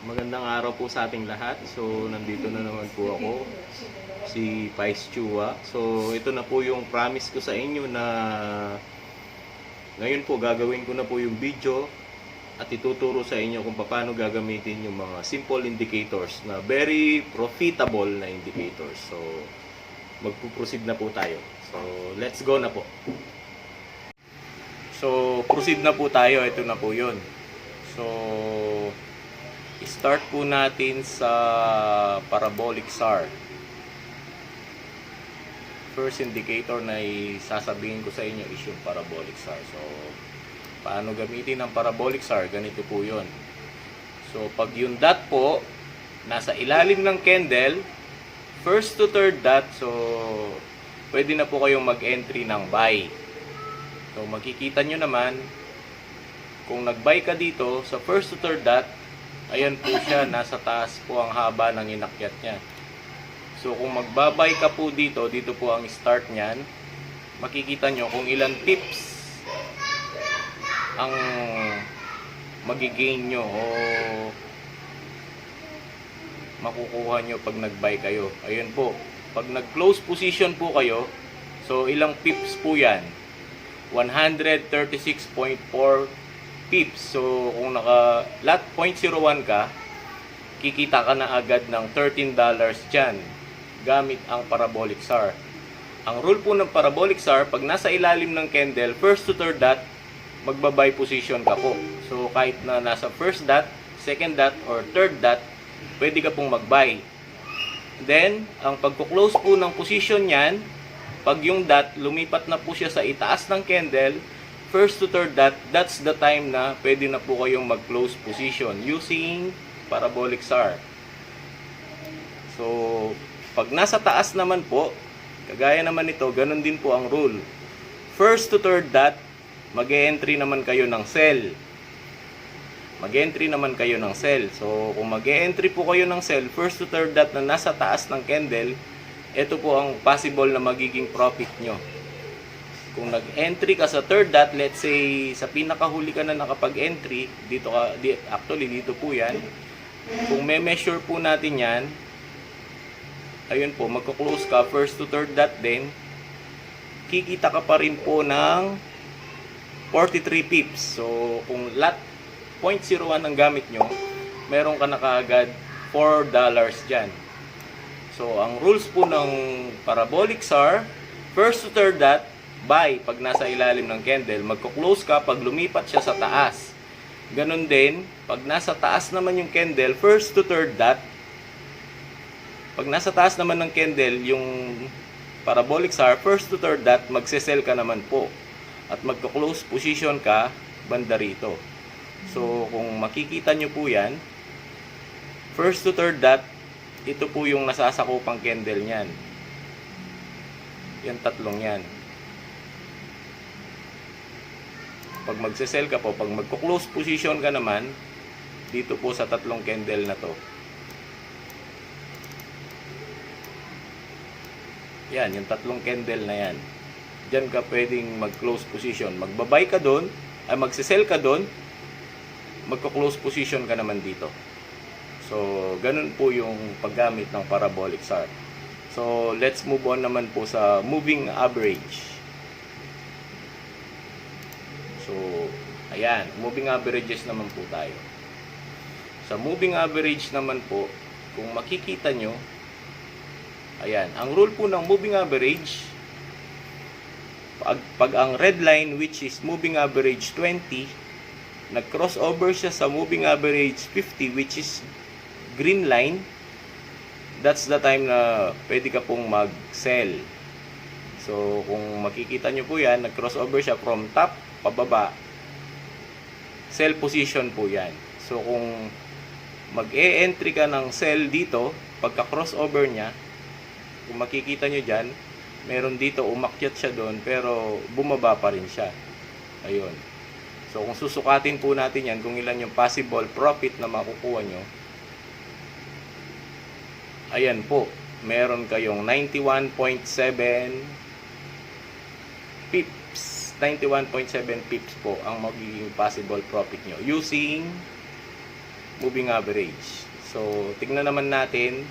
Magandang araw po sa ating lahat. So, nandito na naman po ako, si Vice Chua. So, ito na po yung promise ko sa inyo na ngayon po gagawin ko na po yung video at ituturo sa inyo kung paano gagamitin yung mga simple indicators na very profitable na indicators. So, magpo-proceed na po tayo. So, let's go na po. So, proceed na po tayo. Ito na po yun. So, start po natin sa parabolic SAR. First indicator na sasabihin ko sa inyo is yung parabolic SAR. So, paano gamitin ang parabolic SAR? Ganito po yun. So, pag yung dot po, nasa ilalim ng candle, first to third dot, so, pwede na po kayong mag-entry ng buy. So, makikita nyo naman, kung nag-buy ka dito, sa first to third dot, ayan po siya, nasa taas po ang haba ng inakyat niya. So, kung magbabay ka po dito, dito po ang start niyan, makikita nyo kung ilang pips ang magigain nyo o makukuha nyo pag nag-buy kayo. Ayun po, pag nag-close position po kayo, so ilang pips po yan? 136.4 pips. So, kung naka-lot 0.01 ka, kikita ka na agad ng $13 dyan gamit ang parabolic SAR. Ang rule po ng parabolic SAR, pag nasa ilalim ng candle, first to third dot, magba-buy position ka po. So, kahit na nasa first dot, second dot, or third dot, pwede ka pong mag-buy. Then, ang pagko-close po ng position yan, pag yung dot, lumipat na po siya sa itaas ng candle, first to third dot, that's the time na pwede na po kayong mag-close position using parabolic SAR. So, pag nasa taas naman po, kagaya naman ito, ganun din po ang rule. First to third dot, mag-e-entry naman kayo ng sell. Mag-e-entry naman kayo ng sell. So, kung mag-e-entry po kayo ng sell, first to third dot na nasa taas ng candle, ito po ang possible na magiging profit nyo. Kung nag-entry ka sa third dot, let's say, sa pinakahuli ka na nakapag-entry, actually, dito po yan. Kung may measure po natin yan, ayun po, magko-close ka, first to third dot din, kikita ka pa rin po ng 43 pips. So, kung lot 0.01 ang gamit nyo, meron ka na kaagad $4 dyan. So, ang rules po ng parabolic SAR, first to third dot, buy pag nasa ilalim ng candle, magko-close ka pag lumipat siya sa taas. Ganon din, pag nasa taas naman yung candle, first to third dot, pag nasa taas naman ng candle yung parabolic SAR, first to third dot, magse-sell ka naman po. At magko-close position ka banda rito. So, kung makikita nyo po yan, first to third dot, ito po yung nasasakupang candle niyan. Yan tatlong yan. Pag magse-sell ka po, pag magko-close position ka naman, dito po sa tatlong candle na to. Yan, yung tatlong candle na yan. Diyan ka pwedeng mag-close position. Magbabay ka doon, ay magse-sell ka doon, magko-close position ka naman dito. So, ganun po yung paggamit ng parabolic SAR. So, let's move on naman po sa moving average. So, ayan, moving averages naman po tayo. Sa moving average naman po, kung makikita nyo, ayan, ang rule po ng moving average, pag ang red line, which is moving average 20, nag-crossover siya sa moving average 50, which is green line, that's the time na pwede ka pong mag-sell. So, kung makikita nyo po yan, nag-crossover siya from top, pababa, sell position po yan. So, kung mag-e-entry ka ng sell dito, pagka-crossover niya, kung makikita nyo dyan, meron dito, umakyat siya doon, pero bumaba pa rin siya. Ayun. So, kung susukatin po natin yan, kung ilan yung possible profit na makukuha nyo, ayan po, meron kayong 91.7 pips. 91.7 pips po ang magiging possible profit nyo using moving average. So, tignan naman natin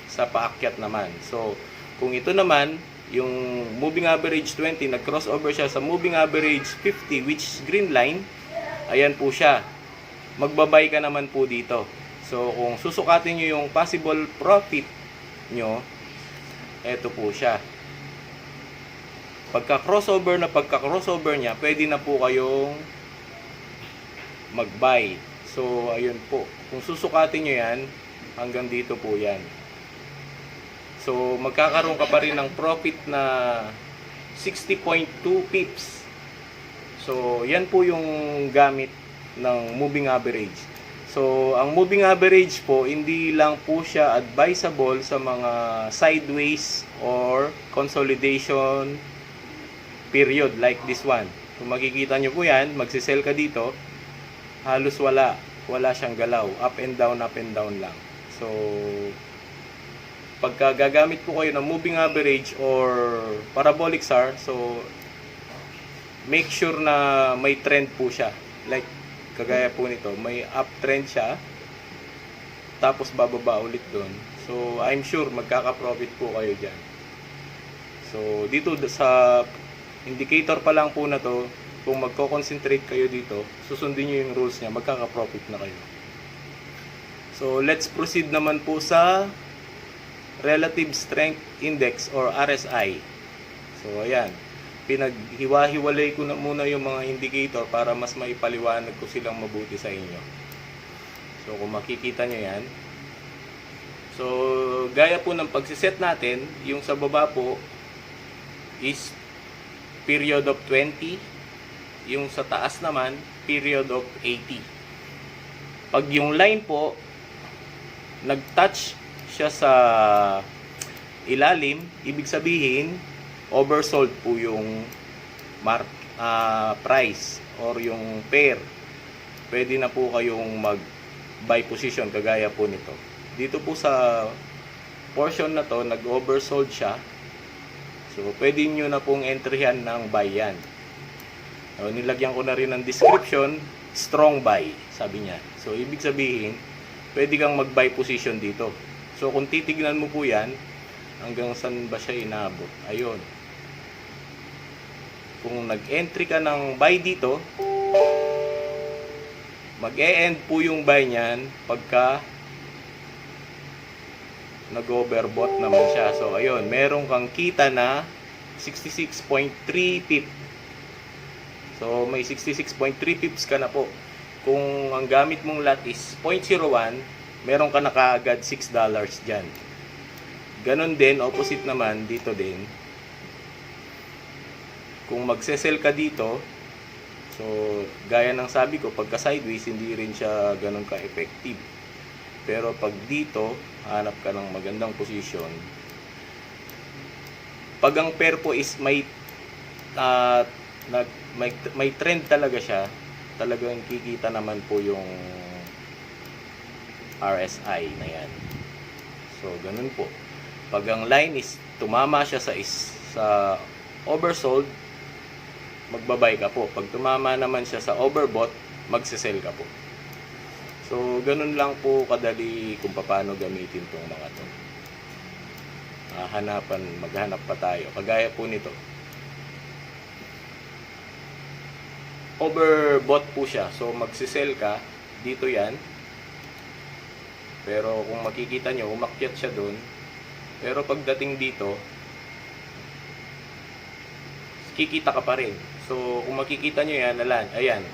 sa paakyat naman. So, kung ito naman, yung moving average 20, nag-crossover siya sa moving average 50, which is green line, ayan po siya. Magbabay ka naman po dito. So, kung susukatin nyo yung possible profit nyo, eto po siya. Pagka-crossover niya, pwede na po kayong mag-buy. So, ayun po. Kung susukatin nyo yan, hanggang dito po yan. So, magkakaroon ka pa rin ng profit na 60.2 pips. So, yan po yung gamit ng moving average. So, ang moving average po, hindi lang po siya advisable sa mga sideways or consolidation period like this one. Kung makikita nyo po yan, magsisell ka dito, halos wala siyang galaw, up and down lang. So, pagka gagamit po kayo ng moving average or parabolic SAR, so make sure na may trend po siya. Like kagaya po nito, may uptrend siya, tapos bababa ulit doon. So, I'm sure magkaka-profit po kayo dyan. So, dito sa indicator pa lang po na to, kung magko-concentrate kayo dito, susundin nyo yung rules niya, magkaka-profit na kayo. So, let's proceed naman po sa Relative Strength Index or RSI. So, ayan. Pinaghiwa-hiwalay ko na muna yung mga indicator para mas maipaliwanag ko silang mabuti sa inyo. So, kung makikita nyo yan. So, gaya po ng pagsiset natin, yung sa baba po is period of 20. Yung sa taas naman, period of 80. Pag yung line po, nag-touch siya sa ilalim, ibig sabihin, oversold po yung price or yung pair. Pwede na po kayong mag-buy position kagaya po nito. Dito po sa portion na to, nag-oversold siya. So, pwede nyo na pong entryhan ng buy yan. So, nilagyan ko na rin ng description, strong buy, sabi niya. So, ibig sabihin, pwede kang mag-buy position dito. So, kung titignan mo po yan, hanggang saan ba siya inabot? Ayun. Kung nag-entry ka ng buy dito, mag-e-end po yung buy niyan pagka nag-overbought naman siya. So, ayun, meron kang kita na 66.3 pip. So, may 66.3 pips ka na po. Kung ang gamit mong lot is 0.01, meron ka na kaagad $6 dyan. Ganon din, opposite naman, dito din. Kung magse-sell ka dito, so, gaya ng sabi ko, pagka sideways, hindi rin siya ganon ka-effective. Pero pag dito, hanap ka ng magandang position. Pag ang pair po is may trend talaga siya, talagang kikita naman po yung RSI na yan. So, ganun po. Pag ang line is tumama siya sa oversold, magbabay ka po. Pag tumama naman siya sa overbought, magsisell ka po. So, ganun lang po kadali kung paano gamitin tong mga to. Maghanap pa tayo. Kagaya po nito. Overbought po siya. So, magsisell ka. Dito yan. Pero kung makikita nyo, umakyat siya dun. Pero pagdating dito, kikita ka pa rin. So, kung makikita nyo yan, ayan.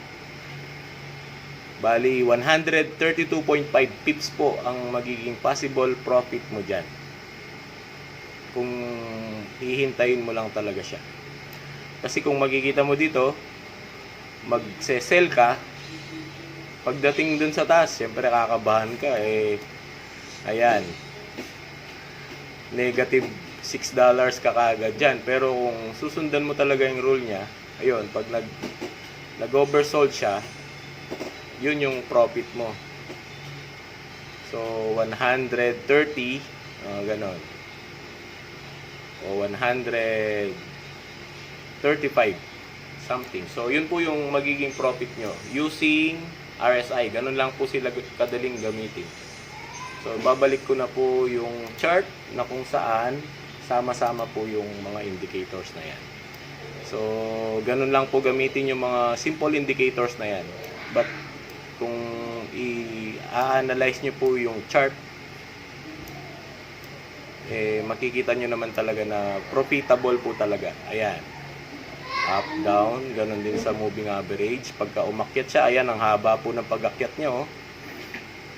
Bali, 132.5 pips po ang magiging possible profit mo dyan. Kung hihintayin mo lang talaga siya. Kasi kung makikita mo dito, magse-sell ka, pagdating dun sa taas, syempre kakabahan ka, ayan, negative $6 ka kaagad dyan. Pero kung susundan mo talaga yung rule niya, ayun, pag nag-oversold siya, yun yung profit mo. So, 130, ganon. O 135 something. So, yun po yung magiging profit nyo using RSI. Ganun lang po sila kadaling gamitin. So, babalik ko na po yung chart na kung saan sama-sama po yung mga indicators na yan. So, ganun lang po gamitin yung mga simple indicators na yan. But, kung i-analyze nyo po yung chart, makikita nyo naman talaga na profitable po talaga. Ayan. Up, down, ganun din sa moving average. Pagka umakyat siya, ayan, ang haba po ng pag-akyat nyo.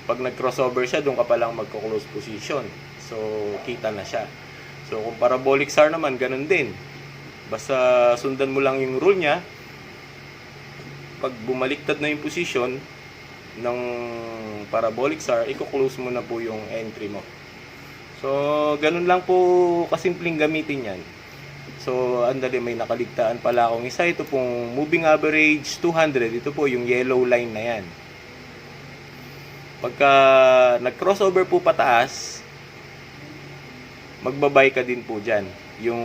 Pag nag-crossover siya, doon ka palang magko-close position. So, kita na siya. So, kung parabolic SAR naman, ganun din. Basta sundan mo lang yung rule niya. Pag bumaliktad na yung position ng parabolic SAR, i-close mo na po yung entry mo. So, ganun lang po kasimpleng gamitin yan. So, andali, may nakaligtaan pala akong isa. Ito pong moving average 200. Ito po yung yellow line na yan. Pagka nag-crossover po pataas, magbabay ka din po dyan. Yung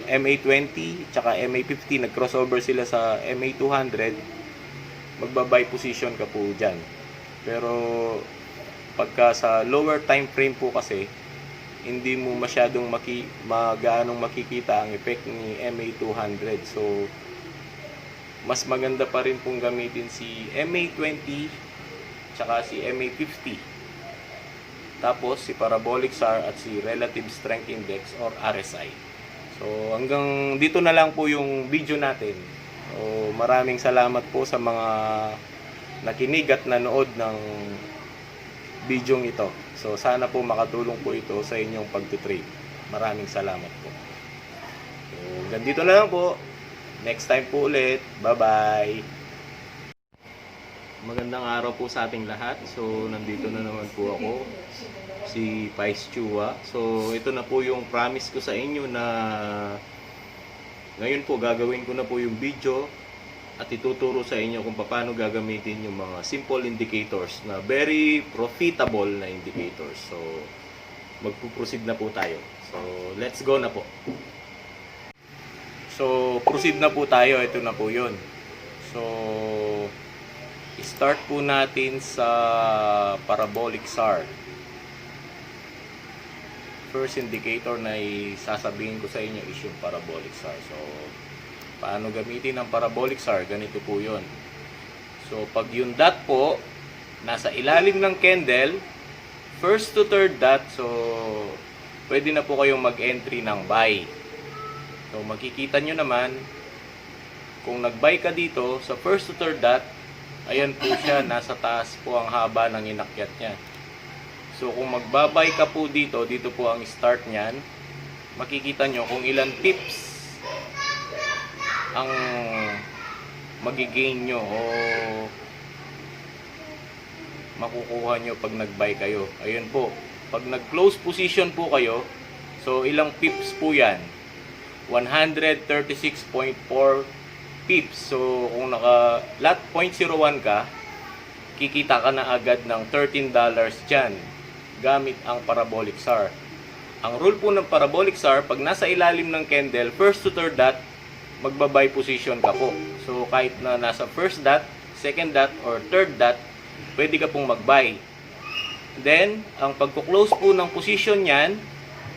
MA20 tsaka MA50, nag-crossover sila sa MA200, magbabay position ka po dyan. Pero pagka sa lower time frame po kasi, hindi mo masyadong gaanong makikita ang effect ni MA200. So, mas maganda pa rin pong gamitin si MA20 tsaka si MA50. Tapos si parabolic SAR at si relative strength index or RSI. So, hanggang dito na lang po yung video natin. So, maraming salamat po sa mga nakinig at nanood ng video ito. So, sana po makatulong po ito sa inyong pagtutrade. Maraming salamat po. So, hanggang dito na lang po. Next time po ulit. Bye-bye. Magandang araw po sa ating lahat. So, nandito na naman po ako, si Pais Chua. So, ito na po yung promise ko sa inyo na ngayon po gagawin ko na po yung video at ituturo sa inyo kung paano gagamitin yung mga simple indicators na very profitable na indicators. So, magpo-proceed na po tayo. So, let's go na po. So, proceed na po tayo. Ito na po yun. So, start po natin sa parabolic SAR. First indicator na sasabihin ko sa inyo is yung parabolic SAR. So, paano gamitin ang parabolic SAR? Ganito po yun. So, pag yung dot po, nasa ilalim ng candle, first to third dot, so, pwede na po kayong mag-entry ng buy. So, makikita nyo naman, kung nag-buy ka dito, sa first to third dot, ayan po siya, nasa taas po ang haba ng inakyat niya. So, kung magbabay ka po dito, dito po ang start niyan, makikita nyo kung ilan pips ang magigain nyo o makukuha nyo pag nag-buy kayo. Ayun po, pag nag-close position po kayo, so ilang pips po yan? 136.4 pips. So, kung naka-lot 0.01 ka, kikita ka na agad ng $13 dyan gamit ang parabolic SAR. Ang rule po ng parabolic SAR, pag nasa ilalim ng candle, first to third dot, magbabay position ka po. So, kahit na nasa first dot, second dot, or third dot, pwede ka pong mag-buy. Then, ang pagko-close po ng position yan,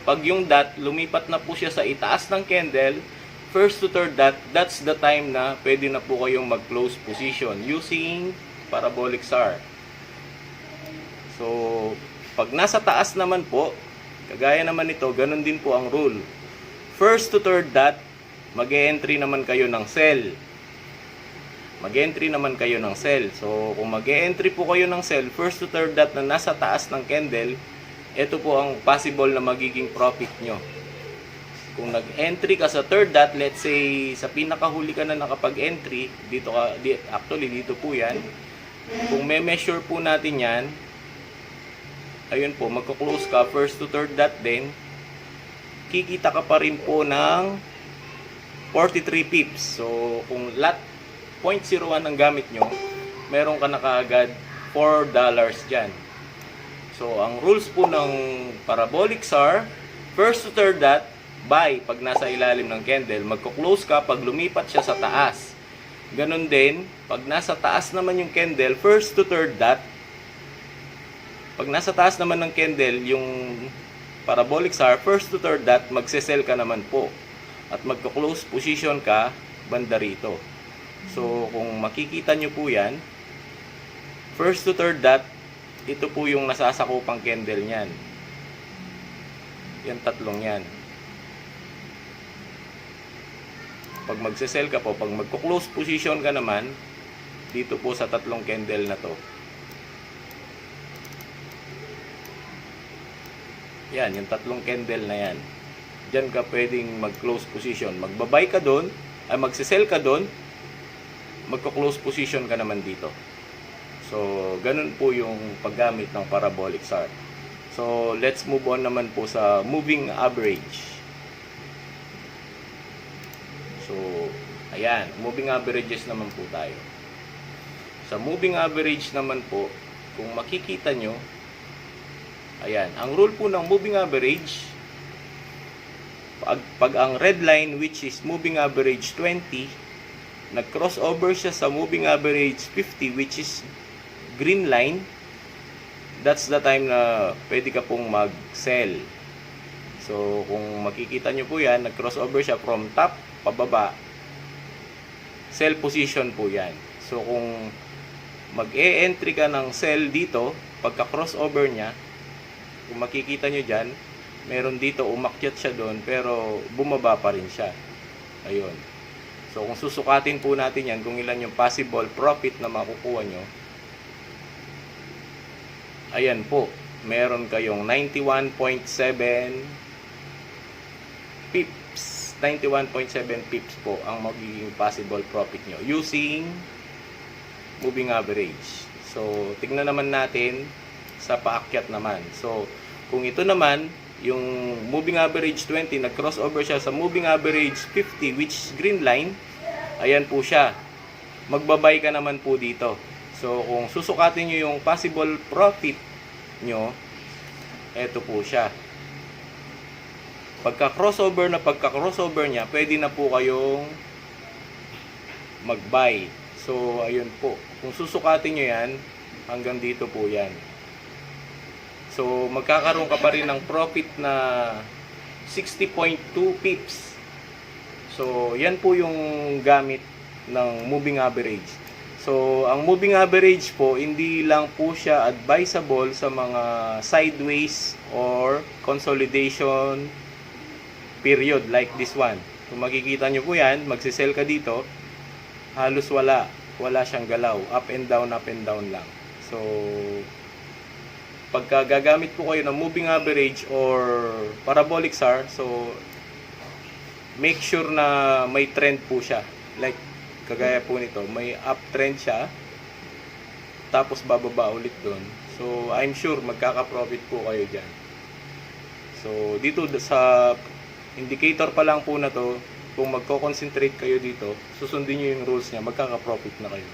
pag yung dot, lumipat na po siya sa itaas ng candle, first to third dot, that's the time na pwede na po kayong mag-close position using parabolic SAR. So, pag nasa taas naman po, kagaya naman ito, ganun din po ang rule. First to third dot, mag-e-entry naman kayo ng sell. Mag-e-entry naman kayo ng sell. So, kung mag-e-entry po kayo ng sell, first to third dot na nasa taas ng candle, ito po ang possible na magiging profit nyo. Kung nag-entry ka sa third dot, let's say, sa pinakahuli ka na nakapag-entry, actually, dito po yan. Kung may measure po natin yan, ayun po, magko-close ka, first to third dot din, kikita ka pa rin po ng 43 pips. So, kung lot 0.01 ang gamit nyo, meron ka na kaagad $4 dyan. So, ang rules po ng parabolic SAR, first to third dot, buy pag nasa ilalim ng candle, magko-close ka pag lumipat siya sa taas. Ganon din, pag nasa taas naman yung candle, first to third dot. Pag nasa taas naman ng candle, yung parabolic SAR, first to third dot, magsesell ka naman po. At magko-close position ka banda rito. So, kung makikita nyo po yan, first to third dot, ito po yung nasasakupang candle nyan. Yan tatlong yan. Pag magsesell ka po, pag magko-close position ka naman, dito po sa tatlong candle na to. Yan, yung tatlong candle na yan. Diyan ka pwedeng mag-close position. Magbabay ka doon, ay magsesell ka doon, magko-close position ka naman dito. So, ganun po yung paggamit ng parabolic SAR. So, let's move on naman po sa moving average. So, ayan, moving averages naman po tayo. Sa moving average naman po, kung makikita nyo, ayan, ang rule po ng moving average, pag ang red line, which is moving average 20, nag-crossover siya sa moving average 50, which is green line, that's the time na pwede ka pong mag-sell. So, kung makikita nyo po yan, nag-crossover siya from top, pababa, sell position po yan. So, kung mag-e-entry ka ng sell dito, pagka-crossover niya, kung makikita nyo dyan, meron dito, umakyat siya doon, pero bumaba pa rin siya. Ayun. So, kung susukatin po natin yan, kung ilan yung possible profit na makukuha nyo, ayan po, meron kayong 91.7 pips. 91.7 pips po ang magiging possible profit nyo using moving average. So, tignan naman natin sa paakyat naman. So, kung ito naman, yung moving average 20, nag-crossover siya sa moving average 50, which is green line, ayan po siya. Magbabay ka naman po dito. So, kung susukatin nyo yung possible profit nyo, eto po siya. Pagka-crossover niya, pwede na po kayong mag-buy. So, ayun po. Kung susukatin nyo yan, hanggang dito po yan. So, magkakaroon ka pa rin ng profit na 60.2 pips. So, yan po yung gamit ng moving average. So, ang moving average po, hindi lang po siya advisable sa mga sideways or consolidation period like this one. Kung makikita nyo po yan, magsisell ka dito, halos wala siyang galaw. Up and down lang. So, pagka gagamit po kayo ng moving average or parabolic SAR, so, make sure na may trend po siya. Like, kagaya po nito, may uptrend siya, tapos bababa ulit doon. So, I'm sure magkaka-profit po kayo dyan. So, dito sa indicator pa lang po na to, kung magko-concentrate kayo dito, susundin nyo yung rules niya, magkaka-profit na kayo.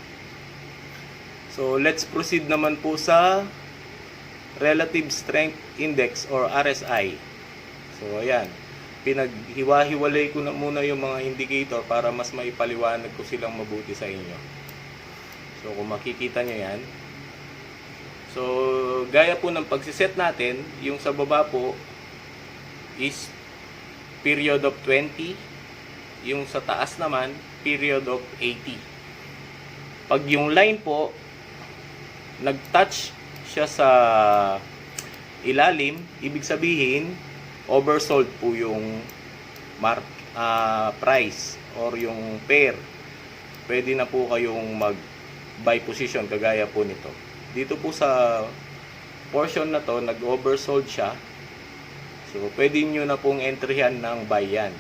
So, let's proceed naman po sa Relative Strength Index or RSI. So, ayan. Pinaghiwa-hiwalay ko na muna yung mga indicator para mas maipaliwanag ko silang mabuti sa inyo. So, kung makikita nyo yan. So, gaya po ng pagsiset natin, yung sa baba po is period of 20. Yung sa taas naman, period of 80. Pag yung line po, nag-touch siya sa ilalim, ibig sabihin, oversold po yung price or yung pair. Pwede na po kayong mag-buy position kagaya po nito. Dito po sa portion na to, nag-oversold siya. So, pwede nyo na pong entryhan ng buy yan.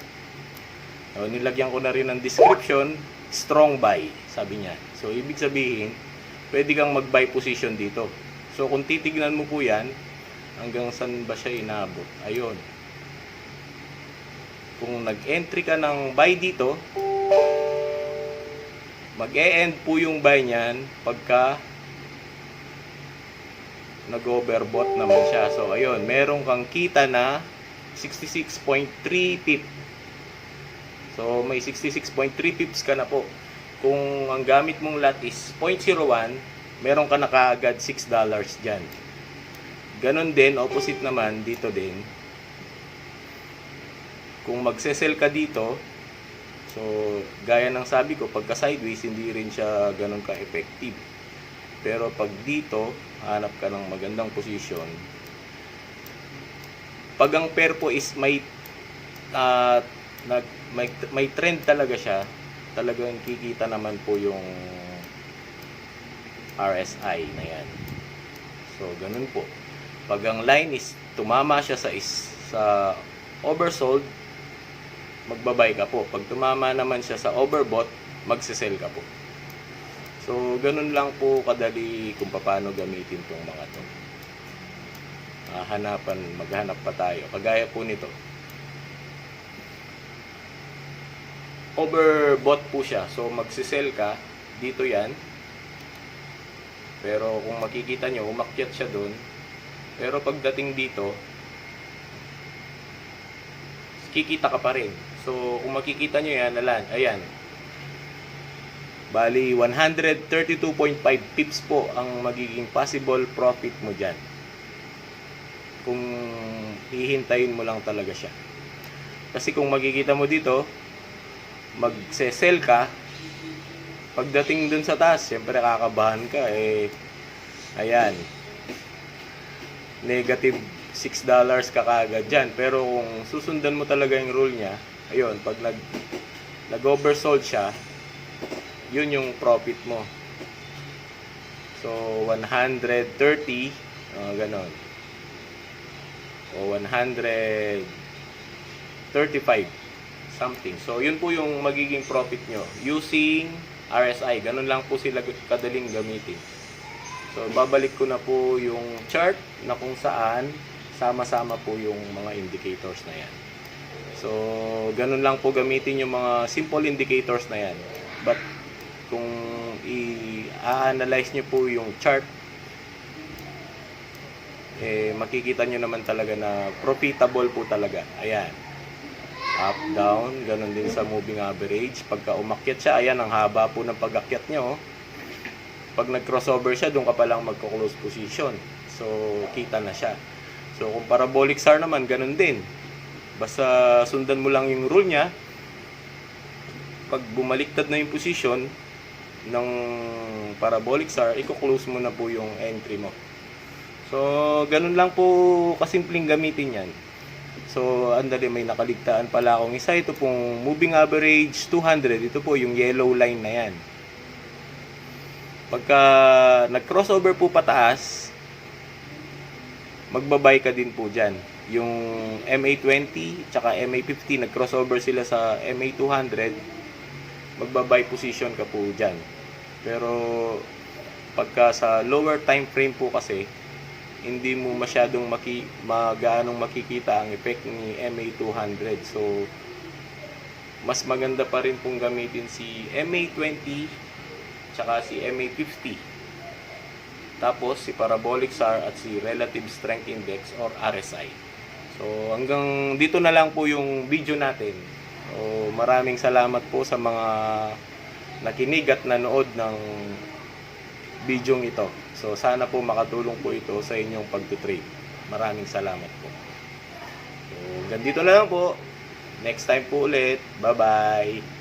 So, nilagyan ko na rin ng description, strong buy, sabi niya. So, ibig sabihin, pwede kang mag-buy position dito. So, kung titignan mo po yan, hanggang saan ba siya inaabot? Ayun. Kung nag-entry ka ng buy dito, mag-e-end po yung buy niyan pagka nag-overbought naman siya. So, ayun, meron kang kita na 66.3 pip. So, may 66.3 pips ka na po. kung ang gamit mong lot is 0.01, meron ka na kaagad $6 dyan. Ganon din, opposite naman, dito din. Kung magse-sell ka dito, so gaya ng sabi ko, pagka sideways, hindi rin siya ganon ka-effective. Pero pag dito, hanap ka ng magandang position. Pag ang pair po is may trend talaga siya, talagang kikita naman po yung RSI na yan. So, ganun po. Pag ang line is tumama siya sa oversold, magbabay ka po. Pag tumama naman siya sa overbought, magsisell ka po. So, ganun lang po kadali kung paano gamitin tong mga to. Maghanap pa tayo. Kagaya po nito. Overbought po siya. So, magsisell ka. Dito yan. Pero kung makikita nyo, umakyat siya dun. Pero pagdating dito, kikita ka pa rin. So, kung makikita nyo yan, ayan. Bali, 132.5 pips po ang magiging possible profit mo dyan. Kung hihintayin mo lang talaga siya. Kasi kung makikita mo dito, magse-sell ka, pagdating dun sa taas, syempre kakabahan ka, ayan, negative $6 ka kaagad dyan. Pero kung susundan mo talaga yung rule niya, ayun, pag nag-oversold siya, yun yung profit mo. So, 130, ganon. O 135 something. So, yun po yung magiging profit nyo using RSI. Ganun lang po sila kadaling gamitin. So, babalik ko na po yung chart na kung saan sama-sama po yung mga indicators na yan. So, ganun lang po gamitin yung mga simple indicators na yan. But, kung i-analyze nyo po yung chart, makikita nyo naman talaga na profitable po talaga. Ayan. Up, down, ganun din sa moving average. Pagka umakyat siya, ayan, ang haba po ng pag-akyat nyo. Pag nag-crossover siya, doon ka palang magko-close position. So, kita na siya. So, kung parabolic SAR naman, ganun din. Basta sundan mo lang yung rule niya. Pag bumaliktad na yung position ng parabolic SAR, i-close mo na po yung entry mo. So, ganun lang po kasimpleng gamitin yan. So, andali, may nakaligtaan pala akong isa. Ito pong moving average 200. Ito po yung yellow line na yan. Pagka nag-crossover po pataas, magbabay ka din po dyan. Yung MA20 tsaka MA50, nag-crossover sila sa MA200, magbabay position ka po dyan. Pero pagka sa lower time frame po kasi, hindi mo masyadong gaanong makikita ang effect ni MA200. So, mas maganda pa rin pong gamitin si MA20 tsaka si MA50. Tapos, si Parabolic SAR at si Relative Strength Index or RSI. So, hanggang dito na lang po yung video natin. So, maraming salamat po sa mga nakinig at nanood ng video ito. So, sana po makatulong po ito sa inyong pagtutrade. Maraming salamat po. So, hanggang dito na lang po. Next time po ulit. Bye-bye.